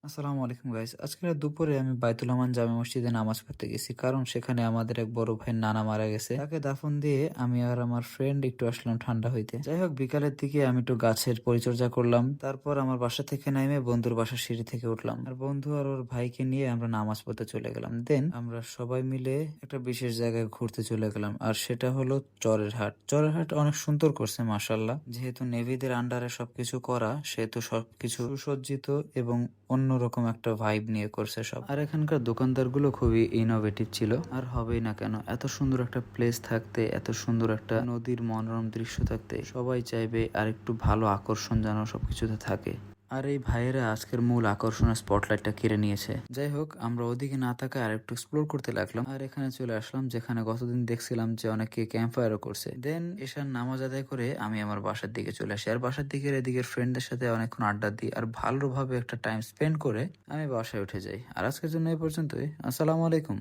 আসসালামু আলাইকুম গাইস। আজকে দুপুরে আমি বাইতুল আমান জামে মসজিদে নামাজ পড়তে গেছি। কারণ সেখানে আমাদের এক বড় ভাইয়ের নানা মারা গেছে। তাকে দাফন দিয়ে আমি আর আমার ফ্রেন্ড একটু আসলাম ঠান্ডা হইতে। যাই হোক, বিকালের দিকে আমি একটু গাছের পরিচর্যা করলাম। তারপর আমার বাসা থেকে নেমে বন্ধুর বাসার সিঁড়ি থেকে উঠলাম। আর বন্ধু আর ওর ভাইকে নিয়ে আমরা নামাজ পড়তে চলে গেলাম। দেন আমরা সবাই মিলে একটা বিশেষ জায়গায় ঘুরতে চলে গেলাম। আর সেটা হলো চরের হাট। চরের হাট অনেক সুন্দর করছে মাশাআল্লাহ। যেহেতু নেভিদের আন্ডারে সবকিছু করা, সেহেতু সবকিছু সুসজ্জিত এবং অন্যরকম একটা ভাইব নিয়ে করছে সব। আর এখানকার দোকানদারগুলো খুবই ইনোভেটিভ ছিল। আর হবেই না কেন, এত সুন্দর একটা প্লেস থাকতে, এত সুন্দর একটা নদীর মনোরম দৃশ্য থাকতে সবাই চাইবে আর একটু ভালো আকর্ষণ যেন সবকিছুতে থাকে। আর এই ভাইয়েরা আজকের মূল আকর্ষণের স্পটলাইটটা কেড়ে নিয়েছে। যাই হোক, আমরা ওদিকে না তাকায় আর একটু এক্সপ্লোর করতে লাগলাম। আর এখানে চলে আসলাম যেখানে গতদিন দেখছিলাম যে অনেকে ক্যাম্প ফায়ারও করছে। দেন এসার নামাজ আদায় করে আমি আমার বাসার দিকে চলে আসি। আর বাসার দিকের এদিকের ফ্রেন্ডদের সাথে অনেকক্ষণ আড্ডা দিই আর ভালোভাবে একটা টাইম স্পেন্ড করে আমি বাসায় উঠে যাই। আর আজকের জন্য এই পর্যন্তই। আসসালামু আলাইকুম।